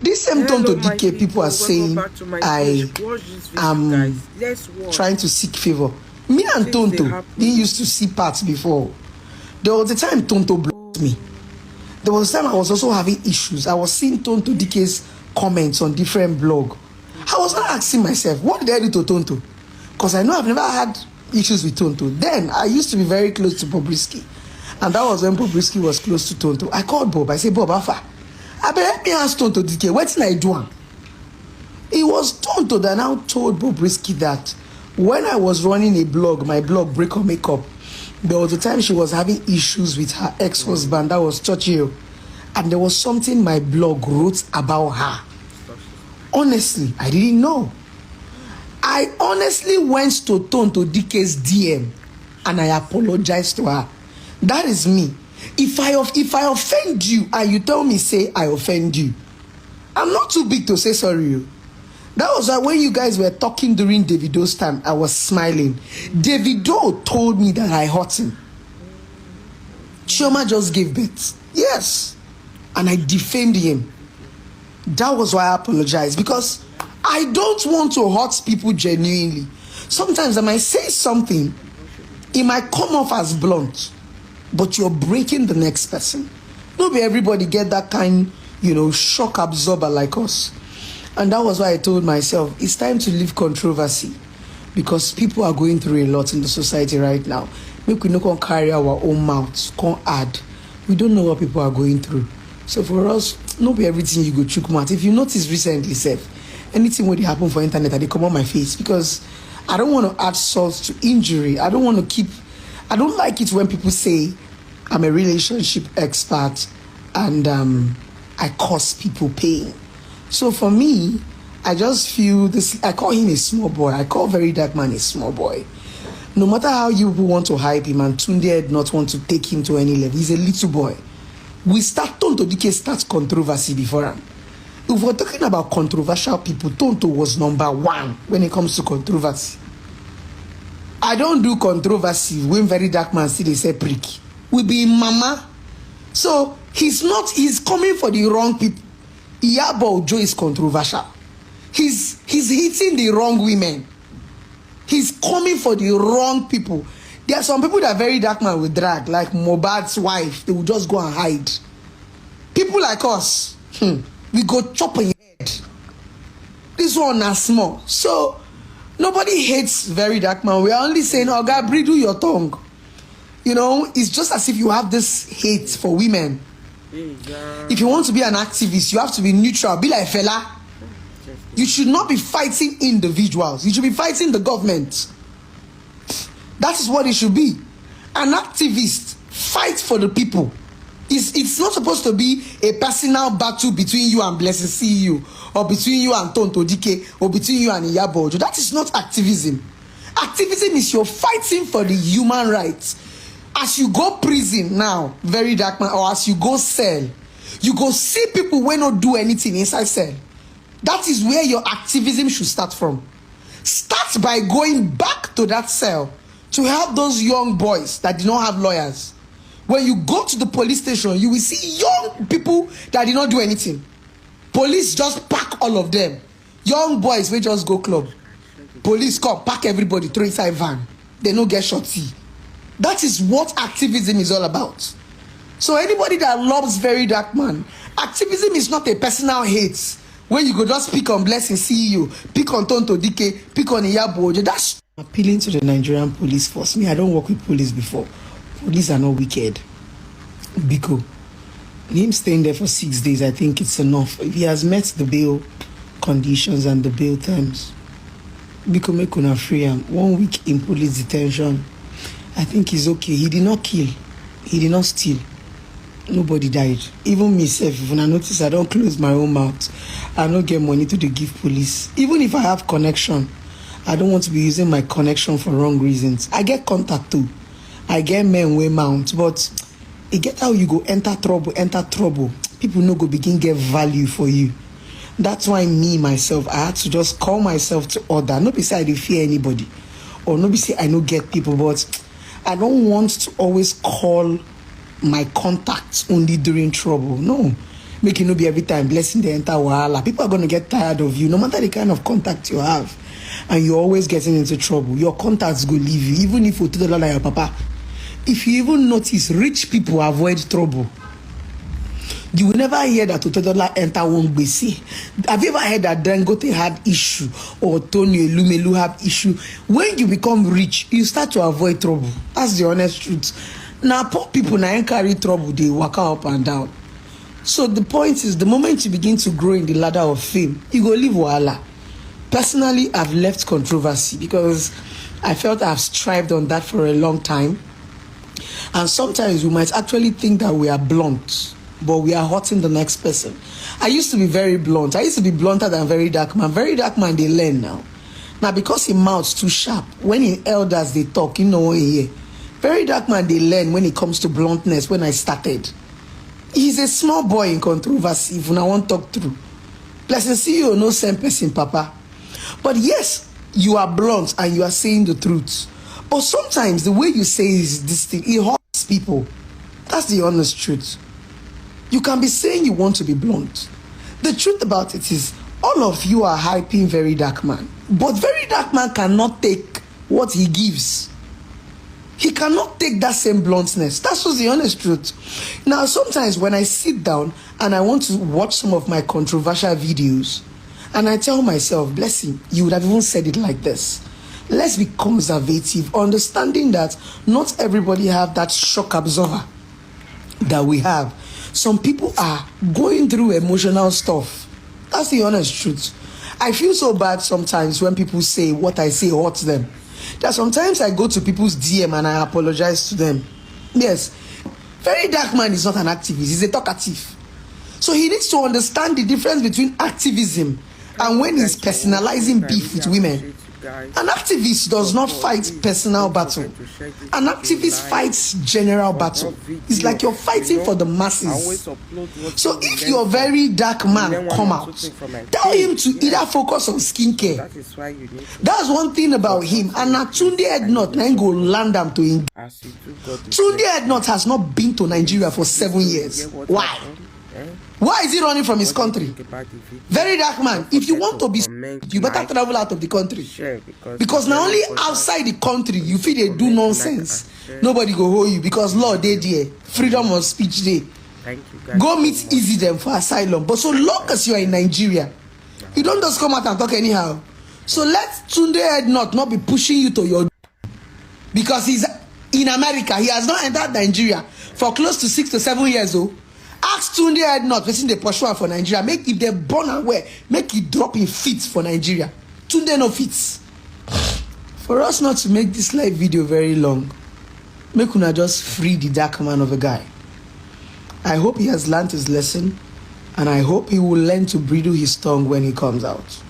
This same Tonto Hello, my Denke people are welcome saying back to my I page. Watch this video, am guys. Let's watch. trying to seek favor. Me and Things they Tonto happen. didn't used to see parts before. There was a time Tonto blocked me. There was a time I was also having issues. I was seeing Tonto Denke's comments on different blog. I was not asking myself, what did I do to Tonto? Because I know I've never had issues with Tonto. Then I used to be very close to Bobrisky. And that was when Bobrisky was close to Tonto. I called Bob. I said, Bob, Alpha, I better help me ask Tonto Denke, what did I do? It was Tonto that now told Bobrisky that when I was running a blog, my blog, Break or Makeup, there was a time she was having issues with her ex-husband, that was Churchill. And there was something my blog wrote about her. Honestly, I didn't know. I honestly went to Tonto Denke's DM and I apologized to her. That is me. If I offend you and you tell me, say, I offend you, I'm not too big to say sorry. That was why when you guys were talking during Davido's time, I was smiling. Davido told me that I hurt him. Chioma just gave birth. Yes. And I defamed him. That was why I apologized. Because I don't want to hurt people genuinely. Sometimes I might say something. It might come off as blunt. But you're breaking the next person. Not be everybody get that kind, shock absorber like us. And that was why I told myself, it's time to leave controversy. Because people are going through a lot in the society right now. Make we not carry our own mouths, can't add. We don't know what people are going through. So for us, not be everything you go chook mouth. If you notice recently, anything when it happen for internet, they come on my face. Because I don't want to add salt to injury. I don't like it when people say I'm a relationship expert and I cause people pain. So for me, I just feel this. I call him a small boy. I call Very Dark Man a small boy. No matter how you want to hype him, and Tunde did not want to take him to any level, he's a little boy. We start Tonto Denke starts controversy before him. If we're talking about controversial people, Tonto was number one when it comes to controversy. I don't do controversy when Very Dark Man still they say prick. We be mama. So he's coming for the wrong people. Iyabo Ojo is controversial. He's hitting the wrong women. He's coming for the wrong people. There are some people that Very Dark Man will drag, like Mohbad's wife. They will just go and hide. People like us, we go chop on your head. This one is small. So nobody hates Very Dark Man. We are only saying, oh God, bridle your tongue. It's just as if you have this hate for women. If you want to be an activist, you have to be neutral. Be like fella. You should not be fighting individuals. You should be fighting the government. That is what it should be. An activist fight for the people. It's not supposed to be a personal battle between you and Blessing CEO, or between you and Tonto Denke, or between you and Iyabo Ojo. That is not activism. Activism is you're fighting for the human rights. As you go prison now, Very Dark Man, or as you go cell, you go see people when not do anything inside cell. That is where your activism should start from. Start by going back to that cell to help those young boys that did not have lawyers. When you go to the police station, you will see young people that did not do anything. Police just pack all of them. Young boys will just go club. Police come, pack everybody, throw inside van. They no get shorty. That is what activism is all about. So anybody that loves Very Dark Man, activism is not a personal hate. When you go just pick on Blessing CEO, pick on Tonto Denke, pick on Iyabo Ojo. That's appealing to the Nigerian police force. Me, I don't work with police before. Police are not wicked. Biko, him staying there for 6 days, I think it's enough. If he has met the bail conditions and the bail terms, Biko make una free him. 1 week in police detention, I think he's okay. He did not kill. He did not steal. Nobody died. Even myself, when I notice I don't close my own mouth, I don't get money to give police. Even if I have connection, I don't want to be using my connection for wrong reasons. I get contact too. I get men way mount, but it get how you go enter trouble. People no go begin get value for you. That's why me, myself, I had to just call myself to order. Not be say I don't fear anybody, or not be say I don't get people, but I don't want to always call my contacts only during trouble. No, Make it no be every time blessing the entire wahala. People are going to get tired of you, no matter the kind of contact you have. And you're always getting into trouble. Your contacts go leave you, even if you tell like your papa. If you even notice, rich people avoid trouble. You will never hear that Totodola enter one BC. Have you ever heard that Dangote had issue or Tony Elumelu have issue? When you become rich, you start to avoid trouble. That's the honest truth. Now, poor people now carry trouble, they walk up and down. So the point is, the moment you begin to grow in the ladder of fame, you go live wahala. Personally, I've left controversy because I felt I've strived on that for a long time. And sometimes we might actually think that we are blunt, but we are hurting the next person. I used to be very blunt. I used to be blunter than Very Dark Man. Very Dark Man, they learn now. Now, because his mouth's too sharp, when in elders they talk, you know what you hear. Very Dark Man, they learn when it comes to bluntness when I started. He's a small boy in controversy, if I want to talk through. Blessing, see you, no same person, Papa. But yes, you are blunt and you are saying the truth. But sometimes the way you say is this thing, it hurts people. That's the honest truth. You can be saying you want to be blunt. The truth about it is, all of you are hyping Very Dark Man. But Very Dark Man cannot take what he gives. He cannot take that same bluntness. That's just the honest truth. Now, sometimes when I sit down and I want to watch some of my controversial videos, and I tell myself, blessing, you would have even said it like this. Let's be conservative, understanding that not everybody have that shock absorber that we have. Some people are going through emotional stuff. That's the honest truth. I feel so bad sometimes when people say what I say hurts them. That sometimes I go to people's DM and I apologize to them. Yes, Very Dark Man is not an activist, he's a talkative. So he needs to understand the difference between activism and when he's personalizing beef with women. An activist does not fight personal battle. An activist fights general battle. It's like you're fighting for the masses. So if your Very Dark Man come out, tell him to either focus on skincare. That's one thing about him. And now Tunde Ednut now go land them to him. Tunde Ednut has not been to Nigeria for 7 years. Why? Why is he running from his country? Very Dark Man, if you want to be, you better travel out of the country. Because now only outside the country, you feel they do nonsense. Nobody go hold you because law they there. Freedom of speech day. Go meet Easy them for asylum. But so long as you are in Nigeria, you don't just come out and talk anyhow. So let Tunde Ednut not be pushing you to your, because he's in America. He has not entered Nigeria for close to 6 to 7 years old. Ask Tunde Ednut, facing the pursue for Nigeria. Make if they're born aware, make it drop in feet for Nigeria. Tunde no fits. For us not to make this live video very long, make una just free the Dark Man of a guy. I hope he has learned his lesson, and I hope he will learn to bridle his tongue when he comes out.